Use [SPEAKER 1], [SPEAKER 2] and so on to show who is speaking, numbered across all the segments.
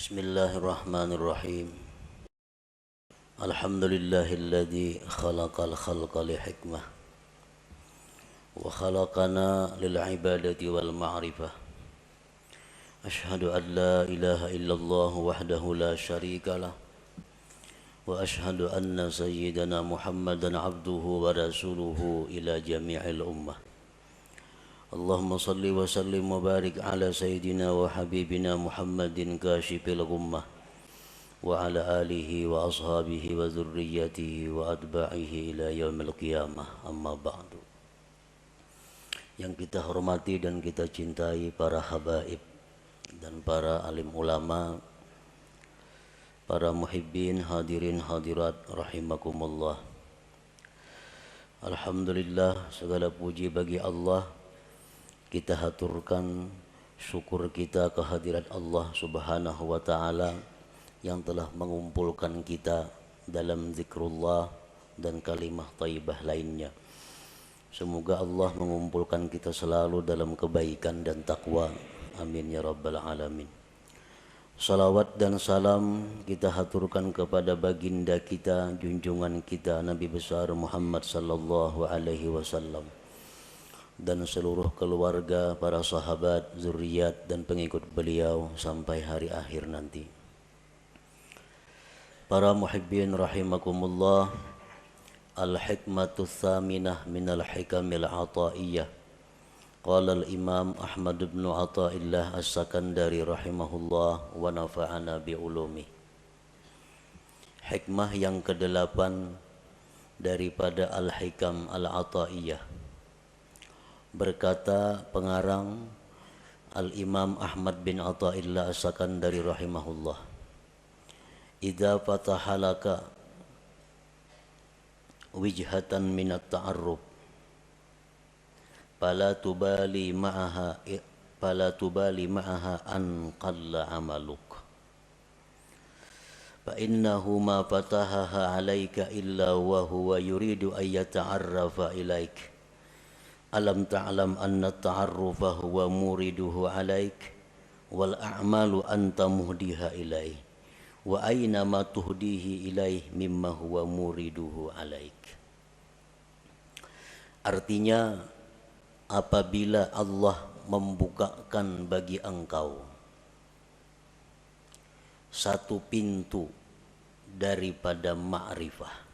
[SPEAKER 1] Bismillahirrahmanirrahim. Alhamdulillahilladzi khalaqal khalqa li hikmah wa khalaqana lil ibadati wal ma'rifah. Ashhadu an la ilaha illallah wahdahu la syarika lah wa ashhadu anna sayyidana Muhammadan abduhu wa rasuluhu ila jami'il ummah. Allahumma salli wa sallim wa barik ala sayyidina wa habibina Muhammadin kashifil ghummah wa ala alihi wa ashabihi wa dhurriyyatihi wa atba'ihi ila yaumil qiyamah, amma ba'du. Yang kita hormati dan kita cintai para habaib dan para alim ulama, para muhibbin, hadirin hadirat rahimakumullah. Alhamdulillah, segala puji bagi Allah. Kita haturkan syukur kita kehadirat Allah Subhanahu wa ta'ala yang telah mengumpulkan kita dalam zikrullah dan kalimah thayyibah lainnya. Semoga Allah mengumpulkan kita selalu dalam kebaikan dan takwa. Amin ya rabbal alamin. Salawat dan salam kita haturkan kepada baginda kita, junjungan kita Nabi besar Muhammad sallallahu alaihi wasallam, dan seluruh keluarga, para sahabat, zuriat dan pengikut beliau sampai hari akhir nanti. Para muhibbin rahimakumullah, al-hikmatu tsaminah minal hikamil ataiyah. Qala al-imam Ahmad bin Athaillah as-Sakandari rahimahullah wa nafa'ana bi ulumi. Hikmah yang kedelapan daripada al-hikam al-ataiyah. Berkata pengarang Al-Imam Ahmad bin Athaillah As-Sakandari rahimahullah, idza fatahalaka wijhatan minat ta'arruf fala tubali ma'aha an qalla amaluk fa innahu ma fatahaha alayka illa wa huwa yuridu an yata'arrafa ilaik. Alam ta'lam anna ta'arrufa huwa muriduhu alaik wal a'malu anta muhdiha ilaih wa aina ma tuhdihi ilaih mimma huwa muriduhu alaik. Artinya, apabila Allah membukakan bagi engkau satu pintu daripada ma'rifah,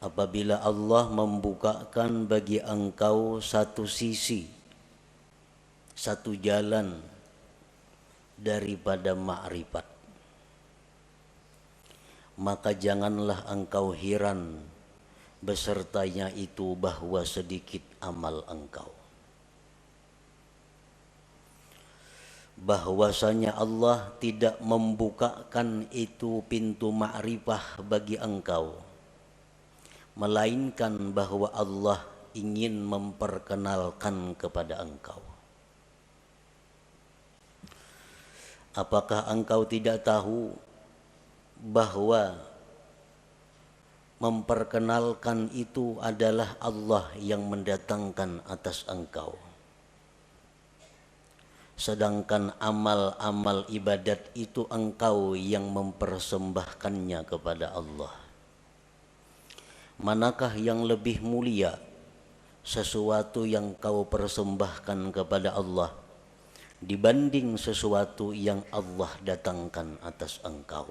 [SPEAKER 1] apabila Allah membukakan bagi engkau satu sisi, satu jalan daripada ma'rifat, maka janganlah engkau heran besertanya itu bahwa sedikit amal engkau. Bahwasanya Allah tidak membukakan itu pintu ma'rifah bagi engkau, melainkan bahwa Allah ingin memperkenalkan kepada engkau. Apakah engkau tidak tahu bahwa memperkenalkan itu adalah Allah yang mendatangkan atas engkau, sedangkan amal-amal ibadat itu engkau yang mempersembahkannya kepada Allah? Manakah yang lebih mulia, sesuatu yang kau persembahkan kepada Allah dibanding sesuatu yang Allah datangkan atas engkau?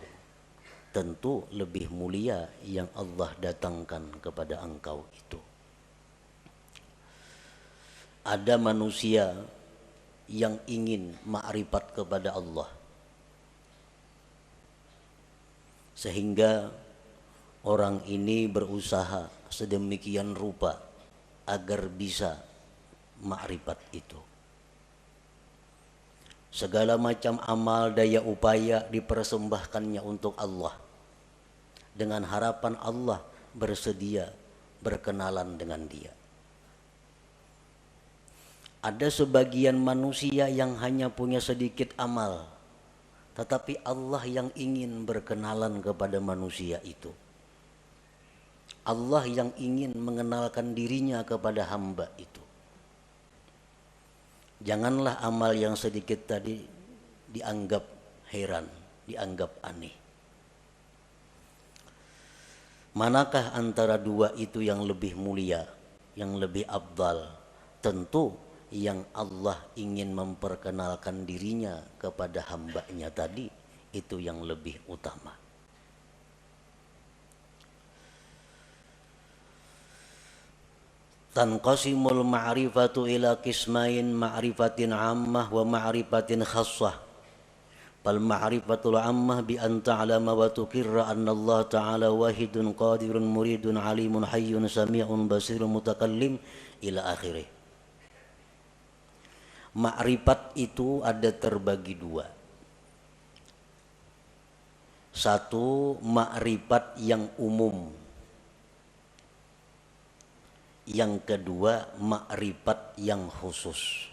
[SPEAKER 1] Tentu lebih mulia yang Allah datangkan kepada engkau itu. Ada manusia yang ingin ma'rifat kepada Allah, sehingga orang ini berusaha sedemikian rupa agar bisa ma'rifat itu. Segala macam amal daya upaya dipersembahkannya untuk Allah, dengan harapan Allah bersedia berkenalan dengan dia. Ada sebagian manusia yang hanya punya sedikit amal, tetapi Allah yang ingin berkenalan kepada manusia itu. Allah yang ingin mengenalkan dirinya kepada hamba itu. Janganlah amal yang sedikit tadi dianggap heran, dianggap aneh. Manakah antara dua itu yang lebih mulia, yang lebih afdal? Tentu yang Allah ingin memperkenalkan dirinya kepada hambanya tadi, itu yang lebih utama. Tanqasimul ma'rifatu ila qismain ma'rifatin ammah wa ma'rifatin khassah. Fal ma'rifatul ammah bi an ta'lama wa tuqirra anna Allah ta'ala wahidun qadirun muridun alimun hayyun sami'un basirun mutakallim ila akhirih. Ma'rifat itu ada terbagi dua. Satu, ma'rifat yang umum. Yang kedua, ma'rifat yang khusus.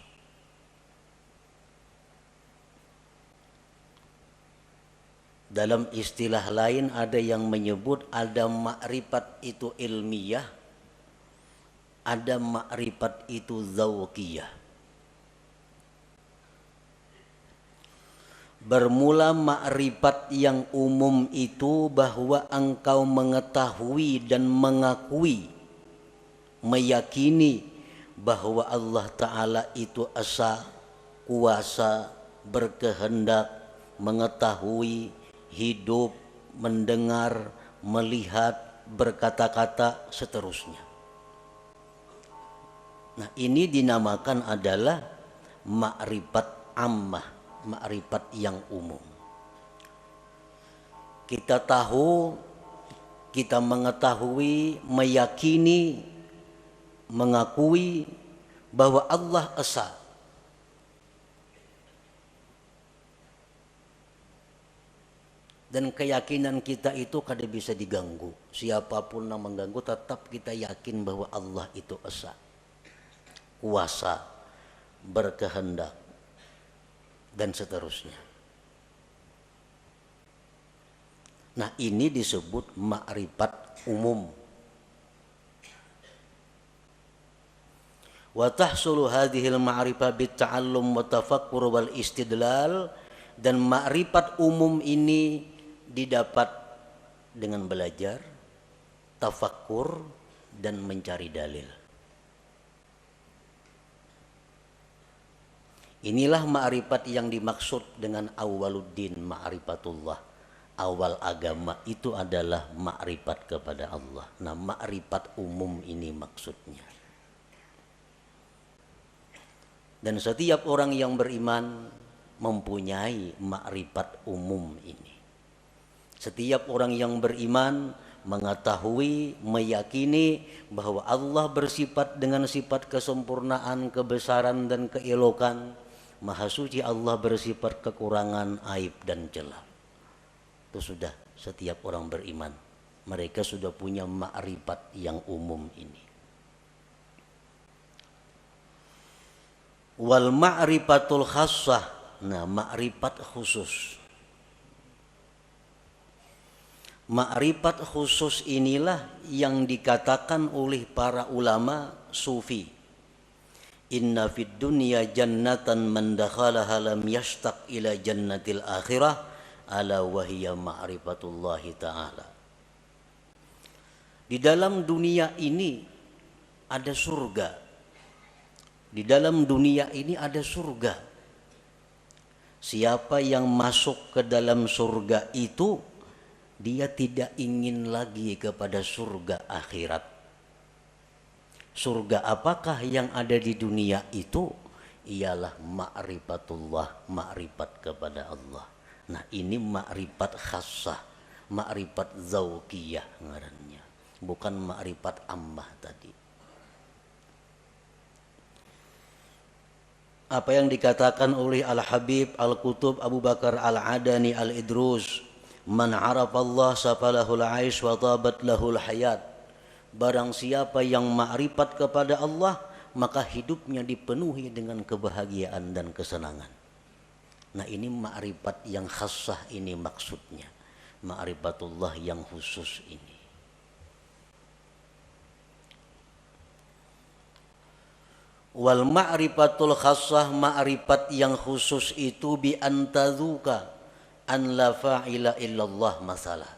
[SPEAKER 1] Dalam istilah lain ada yang menyebut ada ma'rifat itu ilmiah, ada ma'rifat itu dzauqiyah. Bermula ma'rifat yang umum itu bahwa engkau mengetahui dan mengakui, meyakini bahwa Allah Ta'ala itu esa, kuasa, berkehendak, mengetahui, hidup, mendengar, melihat, berkata-kata, seterusnya. Nah, ini dinamakan adalah ma'rifat ammah, ma'rifat yang umum. Kita tahu, kita mengetahui, meyakini, mengakui bahwa Allah esa. Dan keyakinan kita itu kada bisa diganggu. Siapapun yang mengganggu, tetap kita yakin bahwa Allah itu esa, kuasa, berkehendak, dan seterusnya. Nah, ini disebut ma'rifat umum. Wa tahsulu hadhil ma'rifah bitta'allum wa tafakkur wal istidlal, dan ma'rifat umum ini didapat dengan belajar, tafakkur, dan mencari dalil. Inilah ma'rifat yang dimaksud dengan awwaluddin ma'rifatullah. Awal agama itu adalah ma'rifat kepada Allah. Nah, ma'rifat umum ini maksudnya. Dan setiap orang yang beriman mempunyai ma'rifat umum ini. Setiap orang yang beriman mengetahui, meyakini bahwa Allah bersifat dengan sifat kesempurnaan, kebesaran, dan keelokan. Maha suci Allah bersifat kekurangan, aib, dan celah. Itu sudah setiap orang beriman. Mereka sudah punya ma'rifat yang umum ini. Wal ma'rifatul khassah, nah ma'rifat khusus. Ma'rifat khusus inilah yang dikatakan oleh para ulama sufi. Inna fid dunya jannatan man dakhalaha lam yashtaq ila jannatil akhirah ala wahiyya ma'rifatullahi ta'ala. Di dalam dunia ini ada surga. Di dalam dunia ini ada surga. Siapa yang masuk ke dalam surga itu, dia tidak ingin lagi kepada surga akhirat. Surga apakah yang ada di dunia itu? Ialah ma'rifatullah, ma'rifat kepada Allah. Nah, ini ma'rifat khassah, ma'rifat dzauqiyah ngarannya, bukan ma'rifat ammah tadi. Apa yang dikatakan oleh Al-Habib Al-Qutub Abu Bakar Al-Adani Al-Idrus, man arafallah safalahul aish wa tabat lahul hayat. Barang siapa yang ma'rifat kepada Allah, maka hidupnya dipenuhi dengan kebahagiaan dan kesenangan. Nah, ini ma'rifat yang khassah ini maksudnya. Ma'rifatullah yang khusus ini. Wal ma'rifatul khassah, ma'rifat yang khusus itu bi antazuka an la fa'ila illallah masalah.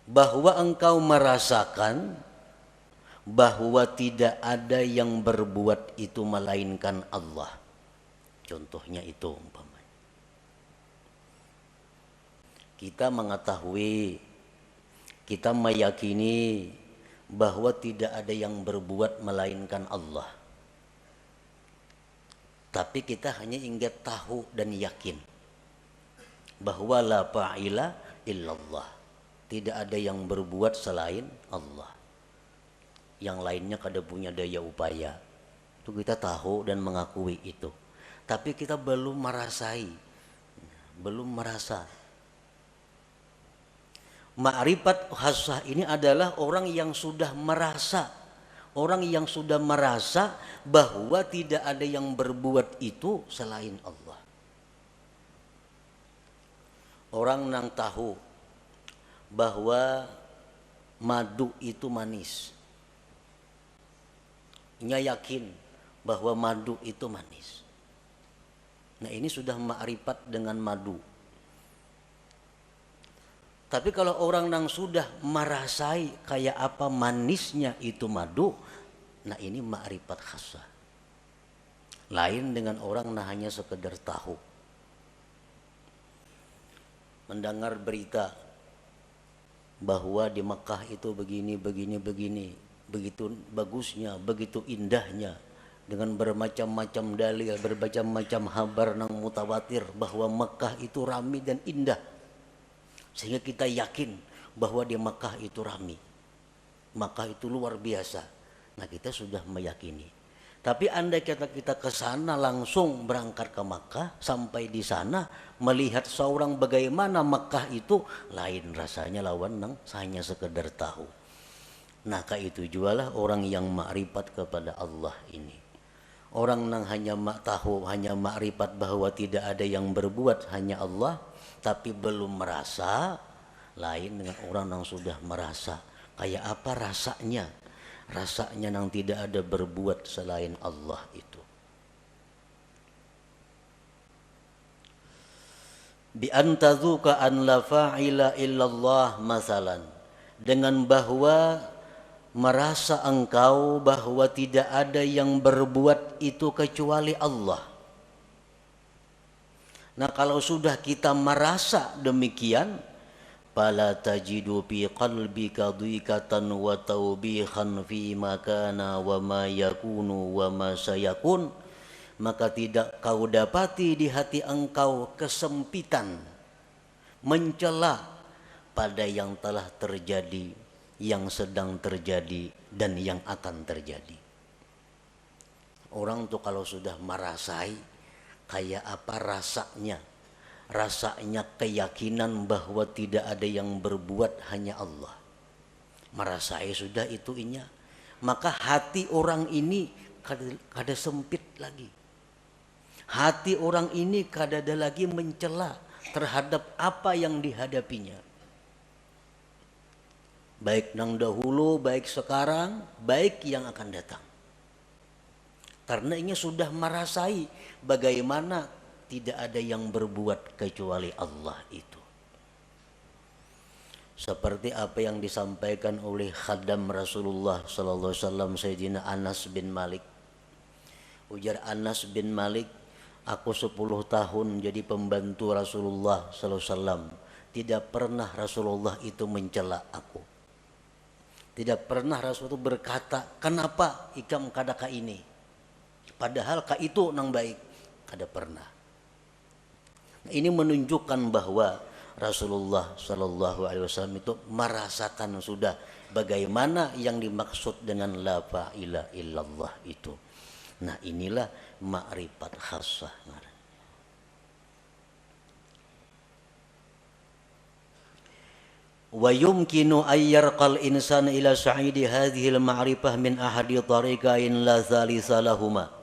[SPEAKER 1] Bahwa engkau merasakan bahwa tidak ada yang berbuat itu melainkan Allah. Contohnya itu umpamanya. Kita mengetahui, kita meyakini bahwa tidak ada yang berbuat melainkan Allah. Tapi kita hanya ingin tahu dan yakin bahwa la fa'ila illallah. Tidak ada yang berbuat selain Allah. Yang lainnya kada punya daya upaya. Itu kita tahu dan mengakui itu. Tapi kita belum merasai. Belum merasa. Ma'rifat khassah ini adalah orang yang sudah merasa. Orang yang sudah merasa bahwa tidak ada yang berbuat itu selain Allah. Orang yang tahu bahwa madu itu manis. Nya yakin bahwa madu itu manis. Nah, ini sudah ma'rifat dengan madu. Tapi kalau orang yang sudah merasai kayak apa manisnya itu madu, nah ini ma'rifat khassah. Lain dengan orang yang hanya sekedar tahu. Mendengar berita bahwa di Mekah itu begini, begitu bagusnya, begitu indahnya, dengan bermacam-macam dalil, bermacam-macam kabar nang mutawatir bahwa Mekah itu ramai dan indah, sehingga kita yakin bahwa di Mekah itu ramai, Mekah itu luar biasa. Nah, kita sudah meyakini. Tapi andai kita ke sana langsung berangkat ke Makkah, sampai di sana melihat seorang bagaimana Makkah itu, lain rasanya lawan nang hanya sekedar tahu. Nah, itu jualah orang yang ma'rifat kepada Allah ini. Orang nang hanya tahu, hanya ma'rifat bahwa tidak ada yang berbuat hanya Allah, tapi belum merasa, lain dengan orang yang sudah merasa. Kayak apa rasanya? Rasanya nang tidak ada berbuat selain Allah itu. Bi antazuka an la fa'ila illallah masalan. Dengan bahwa merasa engkau bahwa tidak ada yang berbuat itu kecuali Allah. Nah, kalau sudah kita merasa demikian, fala tajidu fi qalbika dhiqatan wa tawbihan fi ma kana wa ma yakunu wa ma sayakun, maka tidak kau dapati di hati engkau kesempitan, mencela pada yang telah terjadi, yang sedang terjadi, dan yang akan terjadi. Orang tuh kalau sudah merasai kayak apa rasanya, keyakinan bahwa tidak ada yang berbuat hanya Allah, merasai sudah itu inya, maka hati orang ini kada sempit lagi. Hati orang ini kada ada lagi mencela terhadap apa yang dihadapinya, baik nang dahulu, baik sekarang, baik yang akan datang. Karena ini sudah merasai bagaimana tidak ada yang berbuat kecuali Allah itu. Seperti apa yang disampaikan oleh khadam Rasulullah sallallahu alaihi wasallam, Sayyidina Anas bin Malik. Ujar Anas bin Malik, aku 10 tahun jadi pembantu Rasulullah sallallahu alaihi wasallam. Tidak pernah Rasulullah itu mencela aku. Tidak pernah Rasulullah itu berkata, kenapa ikam kadaka ini? Padahal ka itu nang baik. Kada pernah. Ini menunjukkan bahwa Rasulullah Shallallahu Alaihi Wasallam itu merasakan sudah bagaimana yang dimaksud dengan la ilaha illallah itu. Nah, inilah ma'rifat khassah. Wa yumkinu ayyarqal insan ila sa'idi hadhil ma'rifah min ahadi tariqain la thalitha lahuma.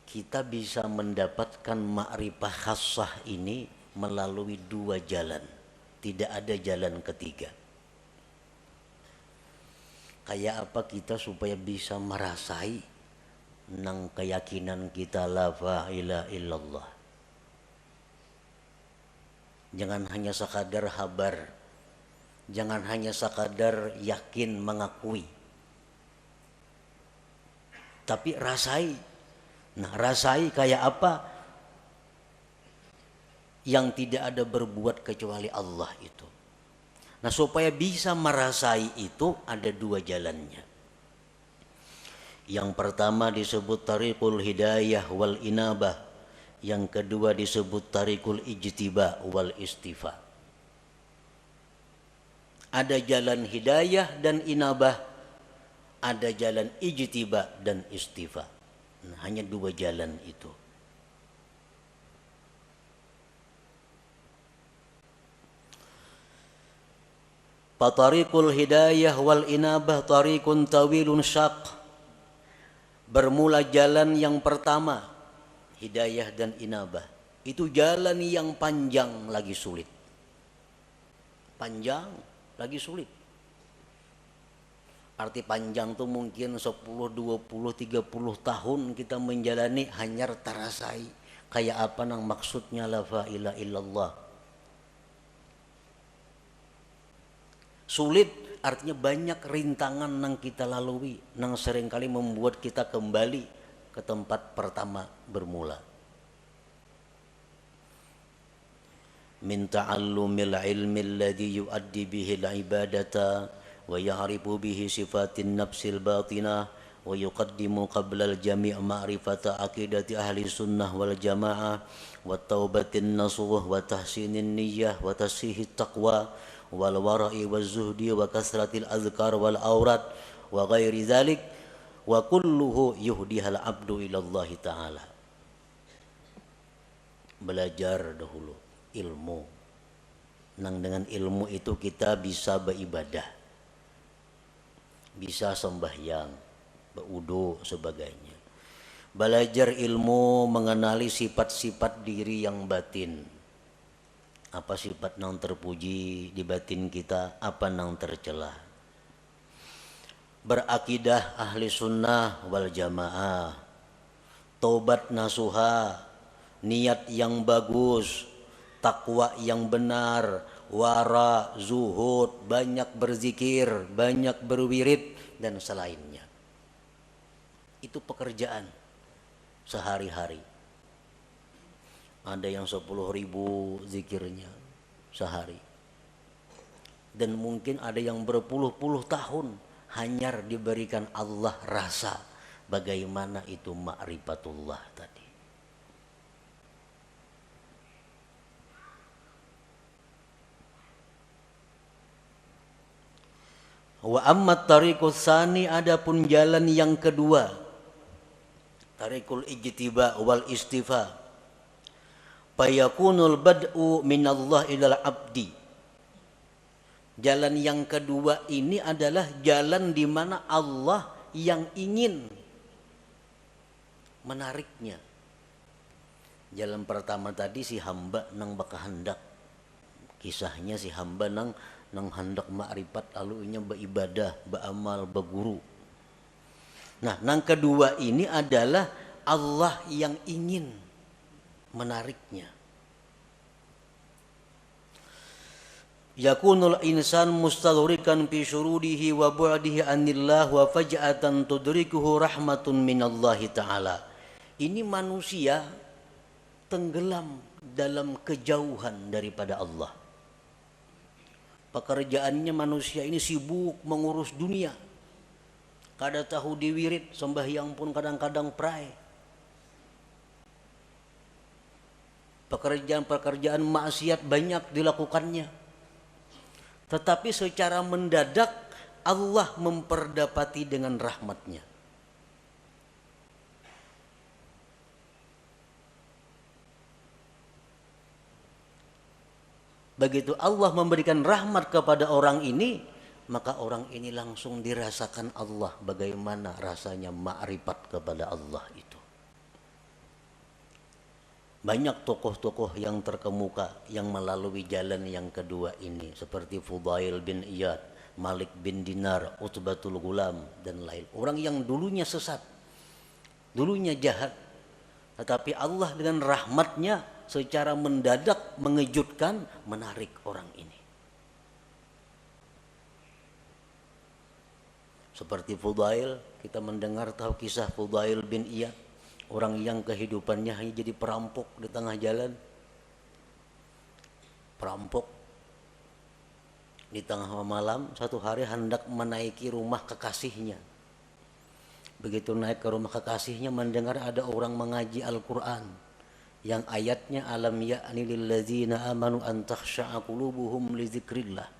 [SPEAKER 1] Kita bisa mendapatkan ma'rifah khassah ini melalui 2 jalan. Tidak ada jalan ketiga. kayak apa kita supaya bisa merasai nang keyakinan kita la ilaha illallah. Jangan hanya sekadar habar, jangan hanya sekadar yakin mengakui, tapi rasai. Nah, rasai kayak apa? Yang tidak ada berbuat kecuali Allah itu. Nah, supaya bisa merasai itu ada dua jalannya. Yang pertama disebut tariqul hidayah wal inabah. Yang kedua disebut tariqul ijtiba wal istifa. Ada jalan hidayah dan inabah, ada jalan ijtiba dan istifa. Nah, hanya dua jalan itu. Fatariqul hidayah wal inabah tariqun tawilun syaq. Bermula jalan yang pertama, hidayah dan inabah. Itu jalan yang panjang lagi sulit. Panjang lagi sulit. Arti panjang tuh mungkin 10, 20, 30 tahun kita menjalani hanya terasai. Kayak apa nang maksudnya la ilaha illallah. Sulit artinya banyak rintangan nang kita lalui, nang seringkali membuat kita kembali ke tempat pertama bermula. Min ta'allumil ilmi alladhi yuaddi bihi al-ibadata wa ya'rifu bihi sifatin nafsil batinah wa yuqaddimu qabla al-jami' ma'rifata aqidati ahli sunnah wal jamaah wa taubatin nasuh wa tahsinin niyyah wa tasihit taqwa wal wara'i wal zuhdi wa kasratil azkar wal aurat wa ghairi dhalik wa kulluhu yuhdihal abdu ilallahi ta'ala. Belajar dahulu ilmu, nang dengan ilmu itu kita bisa beribadah, bisa sembahyang, berwudu sebagainya. Belajar ilmu mengenali sifat-sifat diri yang batin. Apa sifat nang terpuji di batin kita, apa nang tercela. Berakidah ahli sunnah wal jamaah, taubat nasuha, niat yang bagus, takwa yang benar, wara, zuhud, banyak berzikir, banyak berwirid dan selainnya. Itu pekerjaan sehari-hari. Ada yang 10.000 zikirnya sehari. Dan mungkin ada yang berpuluh-puluh tahun hanya diberikan Allah rasa bagaimana itu ma'rifatullah tadi. Wa ammat tariqus tsani, adapun jalan yang kedua, tariqul ijtiba wal istifa. Fayakunul bad'u minallah ilal abdi. Jalan yang kedua ini adalah jalan di mana Allah yang ingin menariknya. Jalan pertama tadi si hamba nang baka hendak. Kisahnya si hamba nang hendak ma'rifat lalu inya beribadah, beramal, berguru. Nah, nang kedua ini adalah Allah yang ingin menariknya. Yakunul insan mustadhrikan fi syurudihi wa bu'dihi anillah wa faj'atan tudrikuhu rahmatun minallahi ta'ala. Ini manusia tenggelam dalam kejauhan daripada Allah. Pekerjaannya manusia ini sibuk mengurus dunia. Kada tahu diwirid, sembahyang pun kadang-kadang pray. Pekerjaan-pekerjaan maksiat banyak dilakukannya. Tetapi secara mendadak Allah memperdapati dengan rahmatnya. Begitu Allah memberikan rahmat kepada orang ini, maka orang ini langsung dirasakan Allah bagaimana rasanya ma'rifat kepada Allah itu. Banyak tokoh-tokoh yang terkemuka yang melalui jalan yang kedua ini, seperti Fudail bin Iyad, Malik bin Dinar, Utbatul Gulam dan lain. Orang yang dulunya sesat, dulunya jahat, tetapi Allah dengan rahmatnya secara mendadak mengejutkan, menarik orang ini. Seperti Fudail, kita mendengar tahu kisah Fudail bin Iyad, orang yang kehidupannya hanya jadi perampok di tengah jalan. Perampok di tengah malam satu hari hendak menaiki rumah kekasihnya. Begitu naik ke rumah kekasihnya, mendengar ada orang mengaji Al-Quran yang ayatnya alam ya'ni lilladzina amanu an takhsha'a qulubuhum li dzikrillah.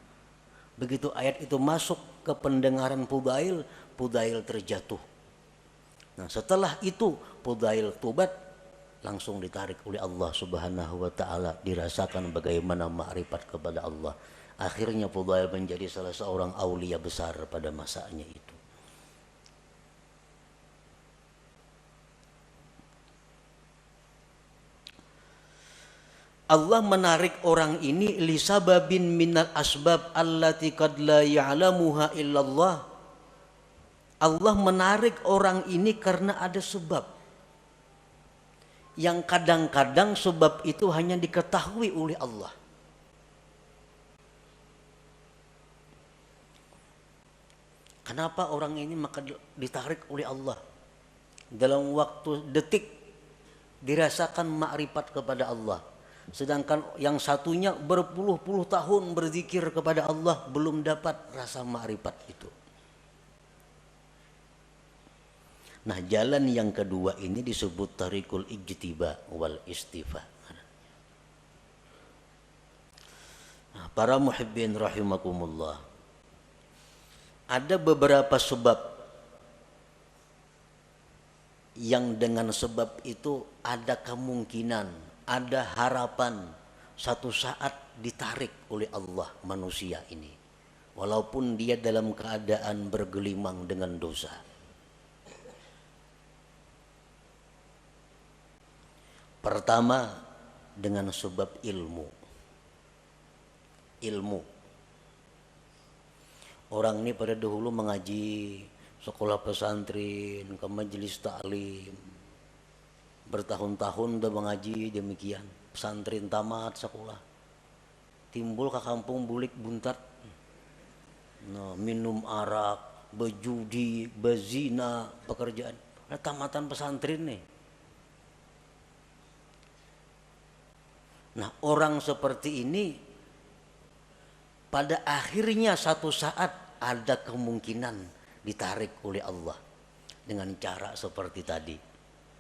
[SPEAKER 1] Begitu ayat itu masuk ke pendengaran Fudail, Fudail terjatuh. Nah, setelah itu Fudail tobat, langsung ditarik oleh Allah Subhanahu wa taala, dirasakan bagaimana ma'rifat kepada Allah. Akhirnya Fudail menjadi salah seorang aulia besar pada masanya itu. Allah menarik orang ini lisababin minal asbab allati qad la ya'lamuha illallah. Allah menarik orang ini karena ada sebab yang kadang-kadang sebab itu hanya diketahui oleh Allah. Kenapa orang ini maka ditarik oleh Allah? Dalam waktu detik dirasakan makrifat kepada Allah. Sedangkan yang satunya berpuluh-puluh tahun berzikir kepada Allah belum dapat rasa makrifat itu. Nah, jalan yang kedua ini disebut tarikul ijtiba wal istifa. Nah, para muhibbin rahimakumullah, ada beberapa sebab yang dengan sebab itu ada kemungkinan, ada harapan satu saat ditarik oleh Allah manusia ini, walaupun dia dalam keadaan bergelimang dengan dosa. Pertama, dengan sebab ilmu. Orang ini pada dahulu mengaji sekolah pesantren, ke majelis taklim, bertahun-tahun udah mengaji demikian, pesantren tamat sekolah, timbul ke kampung bulik buntat, nah, minum arak, berjudi, berzina, pekerjaan. Nah, tamatan pesantren nih. Nah, orang seperti ini pada akhirnya satu saat ada kemungkinan ditarik oleh Allah dengan cara seperti tadi,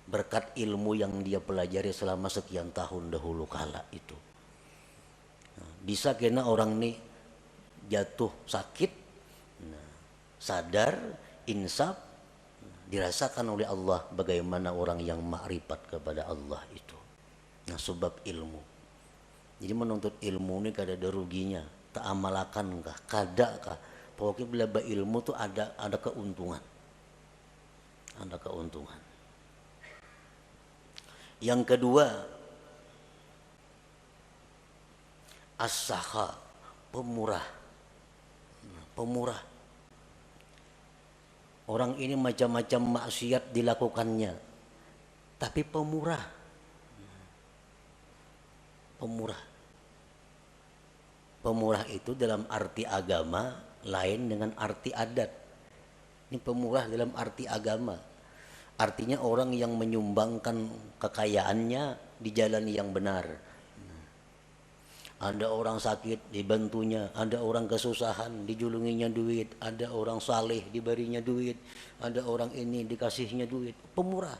[SPEAKER 1] berkat ilmu yang dia pelajari selama sekian tahun dahulu kala itu. Nah, bisa kena orang ini jatuh sakit, nah, sadar, insaf, dirasakan oleh Allah bagaimana orang yang makrifat kepada Allah itu. Nah, sebab ilmu. Jadi menuntut ilmu ini kada ada ruginya, tak amalakan kah, kada kah. Pokoknya bila ilmu tuh ada keuntungan. Ada keuntungan. Yang kedua, as-sakha, pemurah. Pemurah. Orang ini macam-macam maksiat dilakukannya, tapi pemurah. Pemurah. Pemurah itu dalam arti agama lain dengan arti adat. Ini pemurah dalam arti agama. Artinya orang yang menyumbangkan kekayaannya di jalan yang benar. Ada orang sakit dibantunya, ada orang kesusahan dijulunginya duit, ada orang saleh diberinya duit, ada orang ini dikasihnya duit. Pemurah.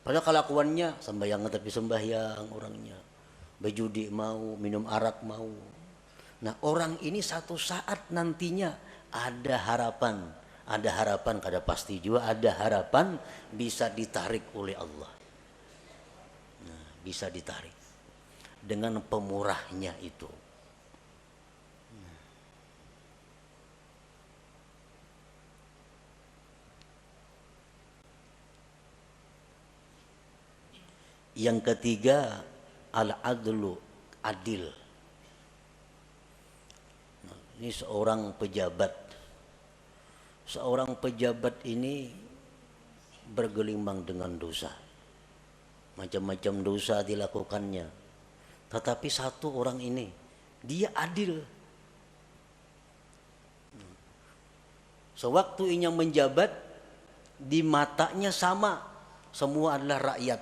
[SPEAKER 1] Padahal kelakuannya sembahyang tapi sembahyang orangnya. Berjudi mau, minum arak mau. Nah, orang ini satu saat nantinya ada harapan kada pasti juga, ada harapan bisa ditarik oleh Allah. Nah, bisa ditarik dengan pemurahnya itu. Yang ketiga, al-adlu, adil. Ini seorang pejabat. Seorang pejabat ini bergelimang dengan dosa. Macam-macam dosa dilakukannya. Tetapi satu orang ini, dia adil. Sewaktu ia menjabat, di matanya sama, semua adalah rakyat.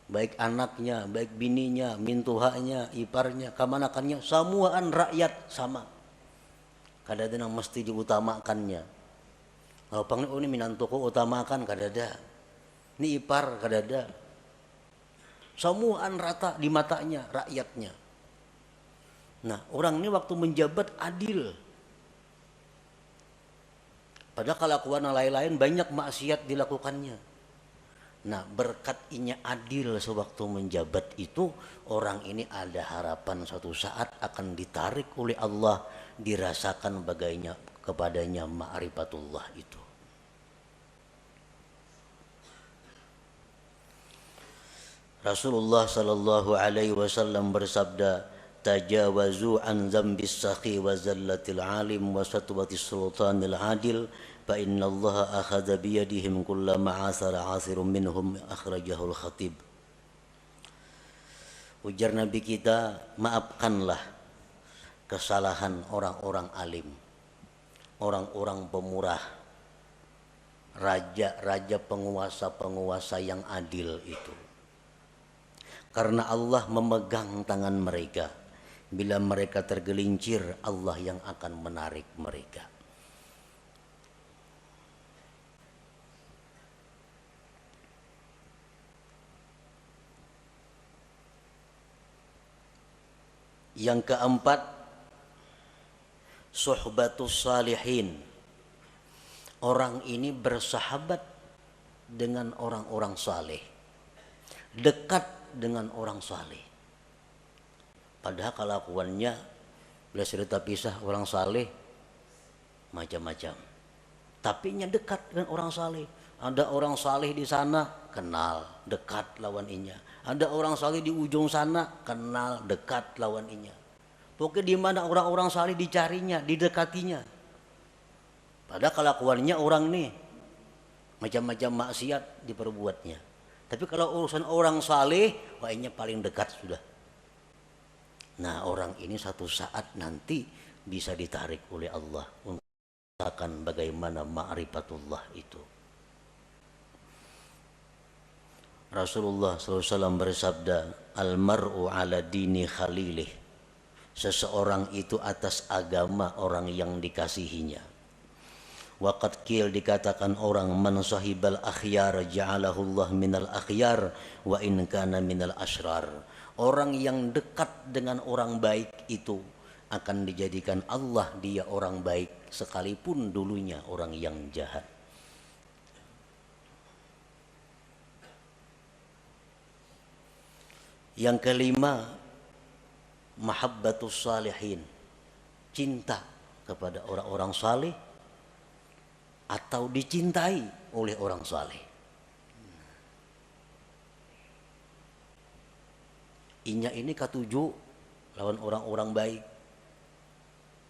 [SPEAKER 1] Baik anaknya, baik bininya, mintuhanya, iparnya, kamanakannya, semuaan rakyat sama. Kadang-kadang mesti diutamakannya. Kalau panggil, oh ini minantuku utamakan, kadada. Ini ipar, kadada. Semuaan rata di matanya, rakyatnya. Nah, orang ini waktu menjabat adil. Padahal kelakuan lain-lain banyak maksiat dilakukannya. Nah, berkat inya adil sewaktu menjabat itu, orang ini ada harapan suatu saat akan ditarik oleh Allah, dirasakan bagainya kepadanya ma'rifatullah itu. Rasulullah sallallahu alaihi wasallam bersabda, tajawazu an dzambis sakhi wa zallatil alim wa satwatis sultanil adil fa innallaha akhadha bi yadihim kullama asara asirun minhum, akhrajahul khatib. Ujar Nabi kita, maafkanlah kesalahan orang-orang alim, orang-orang pemurah, raja-raja, penguasa-penguasa yang adil itu. Karena Allah memegang tangan mereka. Bila mereka tergelincir, Allah yang akan menarik mereka. Yang keempat, suhbatus salihin. Orang ini bersahabat dengan orang-orang saleh, dekat dengan orang saleh. Padahal kelakuannya bila cerita pisah orang saleh macam-macam, tapi nya dekat dengan orang saleh. Ada orang saleh di sana, kenal, dekat lawan inya. Ada orang saleh di ujung sana, kenal, dekat lawan inya. Pokoknya di mana orang-orang saleh dicarinya, didekatinya. Padahal kelakuannya orang nih macam-macam maksiat diperbuatnya. Tapi kalau urusan orang saleh, wahnya paling dekat sudah. Nah, orang ini satu saat nanti bisa ditarik oleh Allah untuk merasakan bagaimana ma'rifatullah itu. Rasulullah SAW bersabda, almar'u ala dini khalilih. Seseorang itu atas agama orang yang dikasihinya. Waqad qil, dikatakan orang, man sahibal akhyar ja'alahullah minal akhyar wa in kana minal asrar. Orang yang dekat dengan orang baik itu akan dijadikan Allah dia orang baik sekalipun dulunya orang yang jahat. Yang kelima, mahabbatus salihin. Cinta kepada orang-orang saleh atau dicintai oleh orang saleh. Inya ini katuju lawan orang-orang baik,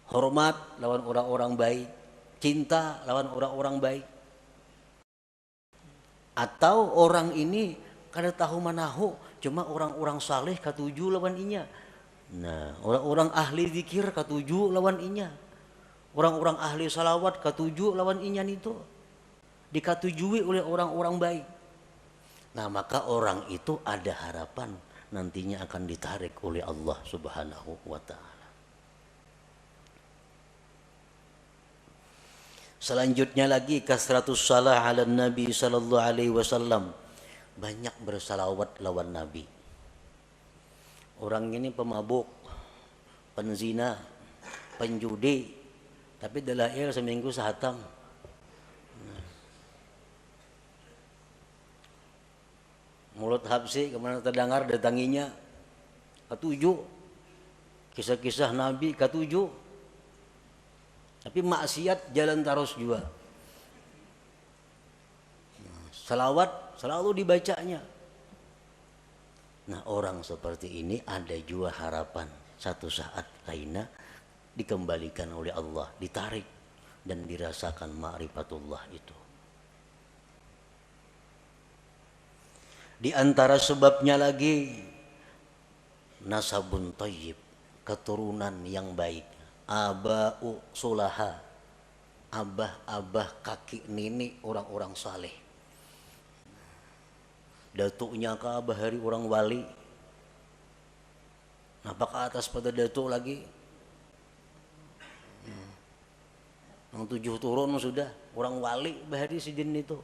[SPEAKER 1] hormat lawan orang-orang baik, cinta lawan orang-orang baik. Atau orang ini kada tahu manahu, cuma orang-orang saleh katuju lawan inya. Nah, orang-orang ahli zikir katuju lawan inya. Orang-orang ahli salawat katuju lawan inyan itu, dikatujui oleh orang-orang baik. Nah, maka orang itu ada harapan nantinya akan ditarik oleh Allah Subhanahu wa ta'ala. Selanjutnya lagi, kasratus salah ala Nabi sallallahu alaihi wasallam. Banyak bersalawat lawan Nabi. Orang ini pemabuk, penzina, penjudi, tapi dalail seminggu sehatam. Mulut habsi kemana terdengar datanginya, ketujuh kisah-kisah Nabi ketujuh, tapi maksiat jalan terus juga. Salawat selalu dibacanya. Nah, orang seperti ini ada juga harapan satu saat lainnya dikembalikan oleh Allah, ditarik dan dirasakan ma'rifatullah itu. Di antara sebabnya lagi nasabun thayyib, keturunan yang baik. Aba'u sulaha, abah-abah kakek nenek orang-orang saleh. Datuknya ke abah hari orang wali. Nampak ke atas pada datuk lagi. Yang 7 turun sudah orang wali bahari sidin itu.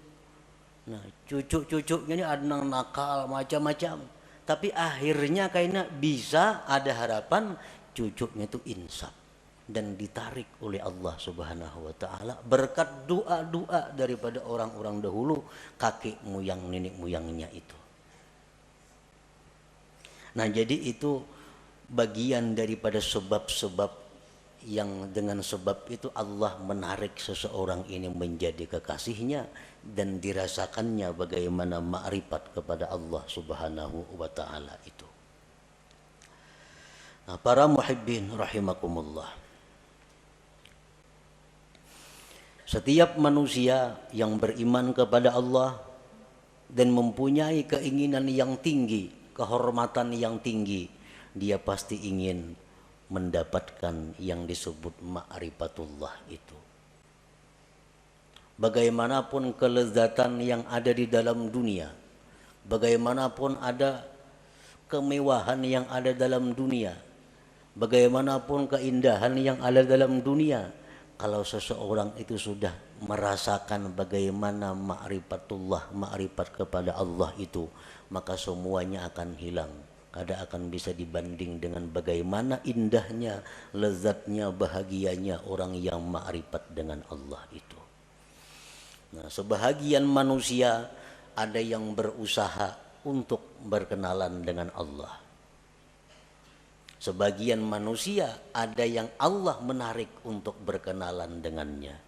[SPEAKER 1] Nah cucu-cucunya ini ada yang nakal macam-macam. Tapi akhirnya kayaknya bisa ada harapan cucunya itu insaf dan ditarik oleh Allah Subhanahu wa taala berkat doa-doa daripada orang-orang dahulu, kakek moyang nenek moyangnya itu. Nah, jadi itu bagian daripada sebab-sebab yang dengan sebab itu Allah menarik seseorang ini menjadi kekasihnya dan dirasakannya bagaimana ma'rifat kepada Allah Subhanahu wa taala itu. Nah, para muhibbin rahimakumullah. Setiap manusia yang beriman kepada Allah dan mempunyai keinginan yang tinggi, kehormatan yang tinggi, dia pasti ingin mendapatkan yang disebut ma'rifatullah itu. Bagaimanapun kelezatan yang ada di dalam dunia, bagaimanapun ada kemewahan yang ada dalam dunia, bagaimanapun keindahan yang ada dalam dunia, kalau seseorang itu sudah merasakan bagaimana ma'rifatullah, ma'rifat kepada Allah itu, maka semuanya akan hilang. Kada akan bisa dibanding dengan bagaimana indahnya, lezatnya, bahagianya orang yang ma'rifat dengan Allah itu. Nah, sebahagian manusia ada yang berusaha untuk berkenalan dengan Allah. Sebagian manusia ada yang Allah menarik untuk berkenalan dengannya.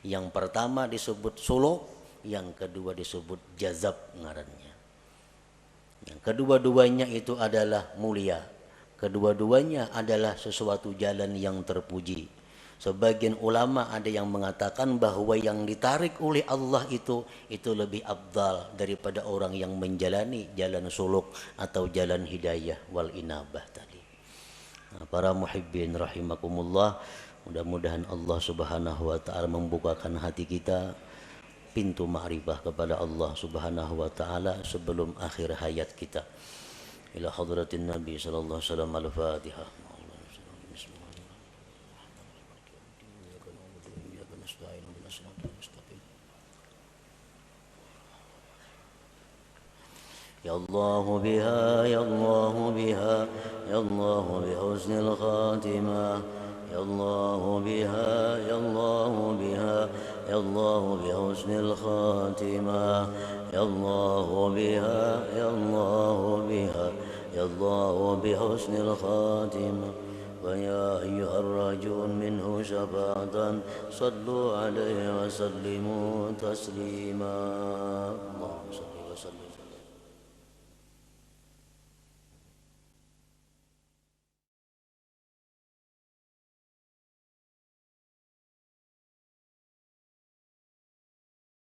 [SPEAKER 1] Yang pertama disebut suluk, yang kedua disebut jazab ngarannya. Yang kedua-duanya itu adalah mulia. Kedua-duanya adalah sesuatu jalan yang terpuji. Sebagian ulama ada yang mengatakan bahwa yang ditarik oleh Allah itu lebih afdal daripada orang yang menjalani jalan suluk atau jalan hidayah wal inabah tadi. Nah, para muhibbin rahimakumullah, mudah-mudahan Allah Subhanahu wa taala membukakan hati kita pintu ma'rifah kepada Allah Subhanahu wa taala sebelum akhir hayat kita. Ila hadratin Nabi sallallahu alaihi wasallam, al-Fatihah. Ya Allah biha, ya Allah biha, ya Allah bi husnil khatimah. Ya Allah biha, ya Allah biha, ya Allah bi husnil khatimah. Ya Allah biha, ya Allah biha, ya Allah bi husnil khatimah. ويا أيها الراجون منه شفاعة صلوا عليه وسلموا تسليما.